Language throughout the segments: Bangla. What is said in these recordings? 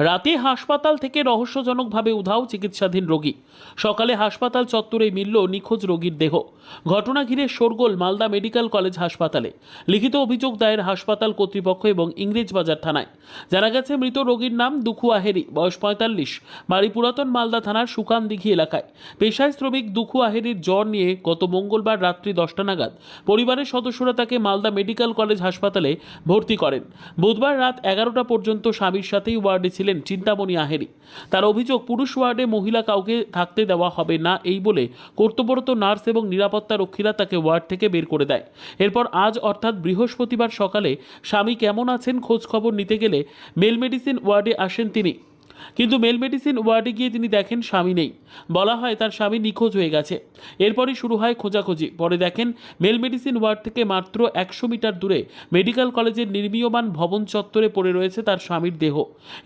রাতে হাসপাতাল থেকে রহস্যজনকভাবে উধাও চিকিৎসাধীন রোগী। সকালে হাসপাতাল চত্বরে মিলল নিখোঁজ রোগীর দেহ। ঘটনা ঘিরে শোরগোল মালদা মেডিকেল কলেজ হাসপাতালে। লিখিত অভিযোগ দায়ের হাসপাতাল কর্তৃপক্ষ এবং ইংরেজবাজার থানায়। জানা গেছে মৃত রোগীর নাম দুখু আহেরি, বয়স 45, বাড়ি পুরাতন মালদা থানার সুকানদিঘি এলাকায়। পেশায় শ্রমিক দুখু আহেরির জ্বর নিয়ে গত মঙ্গলবার রাত্রি 10টা নাগাদ পরিবারের সদস্যরা তাকে মালদা মেডিকেল কলেজ হাসপাতালে ভর্তি করেন। বুধবার রাত 11টা পর্যন্ত স্বামীর সাথেই ওয়ার্ডে ছিলেন চিন্তামণি আহেরি। তার অভিযোগ, পুরুষ ওয়ার্ডে মহিলা কাউকে থাকতে দেওয়া হবে না এই বলে কর্তব্যরত নার্স এবং নিরাপত্তা রক্ষীরা তাকে ওয়ার্ড থেকে বের করে দেয়। এরপর আজ অর্থাৎ বৃহস্পতিবার সকালে স্বামী কেমন আছেন খোঁজ খবর নিতে গেলে মেল মেডিসিন ওয়ার্ডে আসেন তিনি। কিন্তু মেল মেডিসিন ওয়ার্ডে গিয়ে তিনি দেখেন স্বামী নেই। বলা হয় তার স্বামী নিখোঁজ হয়ে গেছে। এরপরই শুরু হয় খোঁজাখুঁজি। পরে দেখেন মেল মেডিসিন ওয়ার্ড থেকে মাত্র 100 মিটার দূরে মেডিকেল কলেজের নির্মীয়মান ভবন চত্বরে পড়ে রয়েছে তার স্বামীর দেহ।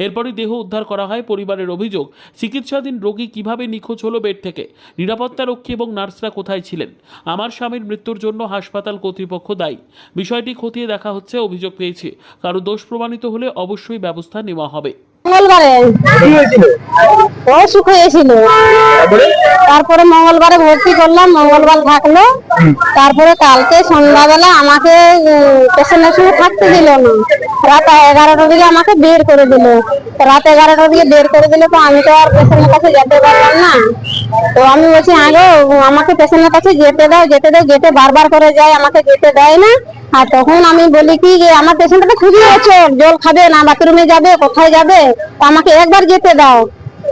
এরপরই দেহ উদ্ধার করা হয়। পরিবারের অভিযোগ, চিকিৎসাধীন রোগী কিভাবে নিখোঁজ হলো বেড থেকে, নিরাপত্তা রক্ষী এবং নার্সরা কোথায় ছিলেন। আমার স্বামীর মৃত্যুর জন্য হাসপাতাল কর্তৃপক্ষ দায়ী। বিষয়টি খতিয়ে দেখা হচ্ছে। অভিযোগ পেয়েছে, কারো দোষ প্রমাণিত হলে অবশ্যই ব্যবস্থা নেওয়া হবে। মঙ্গলবারে কি হয়েছিল? অসুখ হয়েছিল, তারপরে মঙ্গলবারে ভর্তি করলাম, মঙ্গলবার থাকলো। তারপরে কালকে সন্ধ্যাবেলা আমাকে পেশেন্টের সঙ্গে থাকতে দিল না। রাত 11টার দিকে আমাকে বের করে দিল। রাত 11টার দিকে বের করে দিলে তো আমি তো আর পেশেন্টের কাছে যেতে পারলাম না। তো আমি বলছি আগে আমাকে পেশেন্টের কাছে যেতে দাও, যেতে দাও। গেটে বারবার করে যায়, আমাকে যেতে দেয় না। আর তখন আমি বলি কি যে আমার পেশেন্টটা খুবই অচল, জল খাবে না, বাথরুমে যাবে, কোথায় যাবে, তো আমাকে একবার যেতে দাও।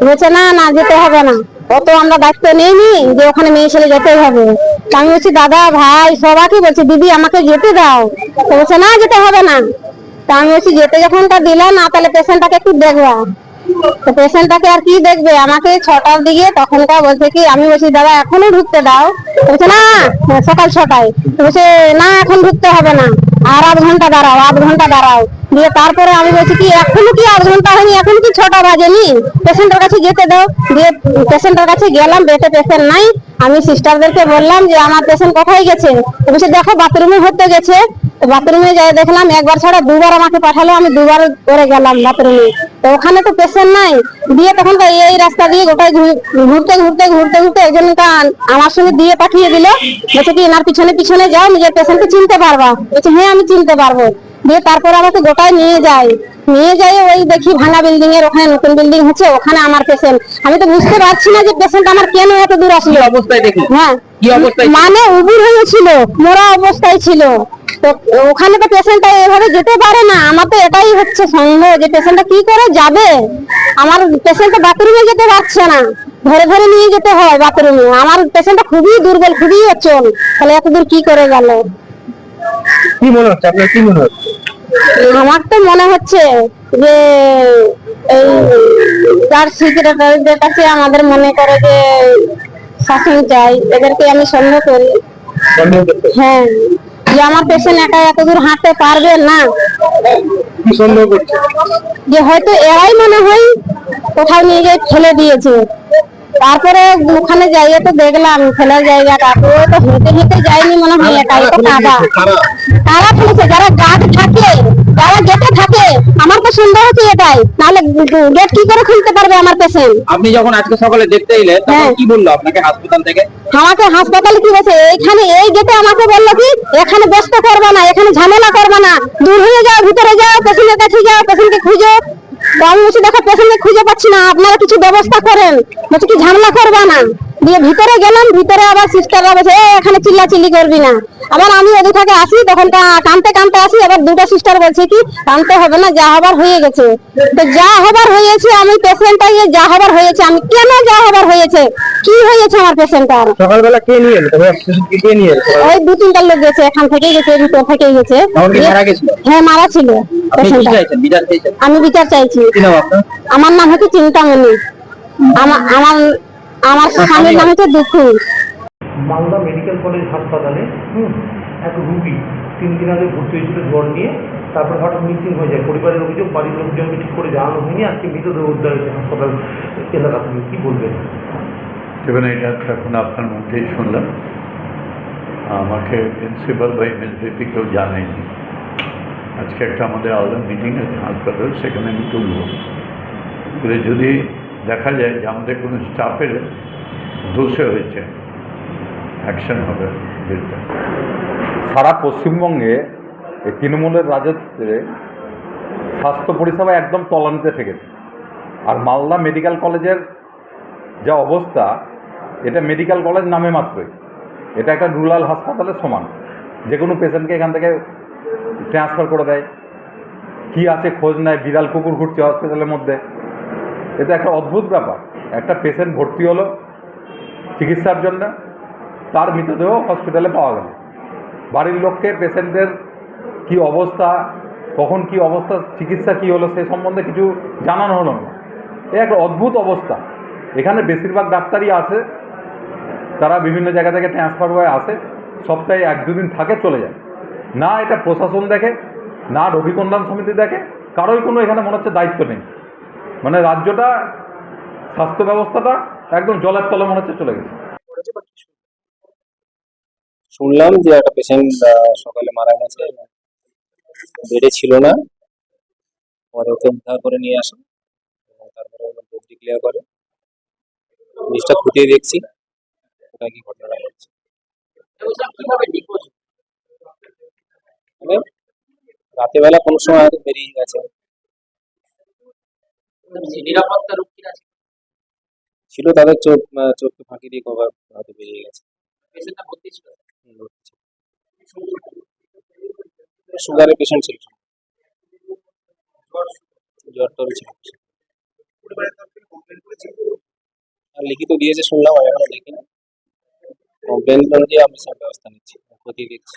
বলছে না না যেতে হবে না, অত আমরা দায়িত্ব নেইনি যে ওখানে মেয়ে ছেলে যেতে হবে। তা আমি বলছি দাদা ভাই সবাইকে বলছি দিদি আমাকে যেতে দাও। তো বলছে না যেতে হবে না। তা আমি বলছি যেতে যখন তা দিলা না, তাহলে পেশেন্টটাকে একটু দেখবা। তো পেশেন্টটাকে আর কি দেখবে, আমাকে 6টার দিকে তখনকার বলছে কি, আমি বলছি দাদা এখনো ঢুকতে দাও। বলছে না সকাল 6টায়। বলছে না এখন ঢুকতে হবে না, আর আধ ঘন্টা দাঁড়াও, আধ ঘন্টা দাঁড়াও। দিয়ে তারপরে আমি বলছি কি এখনো কি আধ ঘন্টা হয়নি, এখন কি 6টা বাজেনি, পেশেন্টের কাছে যেতে দাও। দিয়ে পেশেন্টের কাছে গেলাম, বেডে পেশেন্ট নাই। আমি সিস্টারদেরকে বললাম যে আমার পেশেন্ট কোথায় গেছে। বলছে দেখো বাথরুমে হতে গেছে। বাথরুমে যাই দেখলাম একবার ছাড়া দুবার আমাকে পাঠালো, আমি দুবার করে গেলাম বাথরুমে। তো ওখানে তো পেশেন্ট নাই। দিয়ে তখন এই রাস্তা দিয়ে গোটায় ঘুরতে ঘুরতে ঘুরতে ঘুরতে একজনটা আমার সঙ্গে দিয়ে পাঠিয়ে দিল। বলছে কি এনার পিছনে পিছনে যাও, নিজের পেশেন্টকে চিনতে পারবা। বলছে হ্যাঁ আমি চিনতে পারবো। দিয়ে তারপরে আমাকে গোটায় নিয়ে যায়। ওই দেখি ভাঙা বিল্ডিং এর ওখানে নতুন বিল্ডিং হচ্ছে, ওখানে আমার পেশেন্ট। আমি তো বুঝতে পারছি না যে পেশেন্ট আমার কেন এত দূর আসলো। অবস্থায় দেখি হ্যাঁ কি অবস্থায়? মানে উবুর হয়েছিল, মরা অবস্থায় ছিল। তো ওখানে তো পেশেন্টটা এভাবে যেতে পারে না। আমার তো এটাই হচ্ছে সন্দেহ যে পেশেন্টটা কি করে যাবে। আমার পেশেন্ট বাথরুমে যেতে পারছে না, ধরে ধরে নিয়ে যেতে হয় বাথরুমে। আমার পেশেন্টটা খুবই দুর্বল, খুবই অচল, তাহলে এত দূর কি করে গেল। কি মনে হচ্ছে আপনার, কি মনে হচ্ছে? আমার তো মনে হচ্ছে যে এই যার সিক্রেটারিদের কাছে আমাদের মনে করে যে শাসন চাই, এদেরকে আমি সন্দেহ করি। সন্দেহ করতে? হ্যাঁ, যে আমার পেশেন্ট একা এত দূর হাঁটতে পারবে না। কি সন্দেহ করছে? যে হয়তো এরাই মনে হয় কোথাও নিয়ে গিয়ে ফেলে দিয়েছে। তারপরে ওখানে যাইয়ে তো দেখলাম ফেলার জায়গাটা, তো হেঁটে হেঁটে যায়নি মনে হয়, এটাই তো কাদা। তারা ফেলেছে যারা গার্ড থাকে, যারা গেটে থাকে। আমার তো সন্দেহ হচ্ছে এটাই, নাহলে গেট কি করে খুলতে পারবে আমার পেশেন্ট। আপনি যখন আজকে সকালে দেখতে এলেন তখন কি বললো আপনাকে হাসপাতাল থেকে? আমাকে হাসপাতালে কি বলছে, এইখানে এই গেটে আমাকে বললো কি এখানে ব্যস্ত করবে না, এখানে ঝামেলা করবে না, দূর হয়ে যাও, ভিতরে যাও, পেশেন্টের কাছে যাও, পেশেন্টকে খুঁজো। তো আমি বলছি দেখো পেশেন্টকে খুঁজে পাচ্ছি না, আপনারা কিছু ব্যবস্থা করেন। বলছে কি ঝামেলা করবে না। দিয়ে ভিতরে গেলাম, ভিতরে আবার সিস্টাররা বলছে এখানে চিল্লাচিল্লি করবি না। আবার আমি ওদের থেকে আসি, তখন কানতে কানতে আসি, আবার দুটো সিস্টার বলছে কি কানতে হবে না, যা হবার হয়ে গেছে। তো যা হবার হয়েছে, আমি পেশেন্টটা যা হবার হয়েছে, আমি কেন যা হবার হয়েছে, কি হয়েছে আমার পেশেন্টটার। সকালবেলা কে নিয়ে এলো? তবে পেশেন্টকে কে নিয়ে এলো? ওই 2-3টা লোক গেছে, এখান থেকেই গেছে, ভিতর থেকেই গেছে। এমনকি মারা গেছিল? হ্যাঁ মারা ছিল আপনি কি পেশেন্টটা। চাইছেন, বিচার চাইছেন? আমি বিচার চাইছি। কি নাম আপনার? আমার নাম হচ্ছে চিন্তামণি। আমার আমার আমার স্বামীর নাম হচ্ছে দুঃখু। মালদা মেডিকেল কলেজ হাসপাতালে এক রুগী 3 দিন আগে ভর্তি হয়েছিল জ্বর নিয়ে, তারপর হঠাৎ মিসিং হয়ে যায়। পরিবারের অভিযোগ, বাড়ির লোকজনকে ঠিক করে জানানো হয়নি। আজকে মৃতদেহ উদ্ধার হয়েছে হাসপাতাল এলাকা থেকে। কি বলবেন? দেখুন, এটা এখন আপনার মধ্যেই শুনলাম। আমাকে প্রিন্সিপাল বা এমএসভিপি কেউ জানায়নি। আজকে একটা আমাদের আলাদা মিটিং আছে হাসপাতাল, সেখানে আমি তুলব। করে যদি দেখা যায় যে আমাদের কোনো স্টাফের দোষে হয়েছে, অ্যাকশন হবে বিরুদ্ধে। সারা পশ্চিমবঙ্গে এই তৃণমূলের রাজত্বে স্বাস্থ্য পরিষেবা একদম তলানিতে ঠেকেছে। আর মালদা মেডিকেল কলেজের যা অবস্থা, এটা মেডিকেল কলেজ নামে মাত্রই, এটা একটা রুরাল হাসপাতালের সমান। যে কোনো পেশেন্টকে এখান থেকে ট্রান্সফার করে দেয়, কী আছে খোঁজ নেয়, বিড়াল কুকুর ঘুরছে হসপিটালের মধ্যে। এটা একটা অদ্ভুত ব্যাপার। একটা পেশেন্ট ভর্তি হলো চিকিৎসার জন্য, তার মৃতদেহ হসপিটালে পাওয়া গেল। বাড়ির লোককে পেশেন্টের কি অবস্থা, কখন কি অবস্থা, চিকিৎসা কি হলো সে সম্বন্ধে কিছু জানানো হলো না। এ একটা অদ্ভুত অবস্থা। এখানে বেশিরভাগ ডাক্তারই আসে, তারা বিভিন্ন জায়গা থেকে ট্রান্সফার হয়ে আসে, সপ্তাহে 1-2 দিন থাকে, চলে যায়। না এটা প্রশাসন দেখে, না রোগী কল্যাণ সমিতি দেখে, কারোই কোনো এখানে মনে হচ্ছে দায়িত্ব নেই। মানে রাজ্যটা, স্বাস্থ্য ব্যবস্থাটা একদম জলের তলে মনে হচ্ছে চলে গেছে। শুনলাম যে একটা পেশেন্ট সকালে মারা গেছে, বেডে ছিল না, পরে ওকে উদ্ধার করে নিয়ে আসে এবং তারপরে ডোজ ডিক্লেয়ার করে। জিনিসটা খতিয়ে দেখছি ওটা কি ঘটনা ঘটছে। মানে রাতের বেলা কোনো সময় হয়তো বেরিয়ে গেছে। নিরাপত্তা রক্ষীরা ছিল, তাদের চোখকে ফাঁকি দিয়ে কভার হয়তো বেরিয়ে গেছে। পেশেন্টটা ভর্তি ছিল। সুগারের পেশেন্ট ছিল, জ্বর টর ছিল। আর লিখিত দিয়েছে শুনলাম, আমি এখনো দেখিনি। কমপ্লেন অনুযায়ী আমি সব ব্যবস্থা নিচ্ছি, খতিয়ে দেখছি।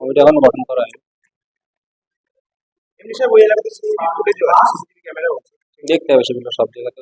কমিটি এখন গঠন করা হয়নি, দেখতে হবে সেগুলো সব জায়গাতে।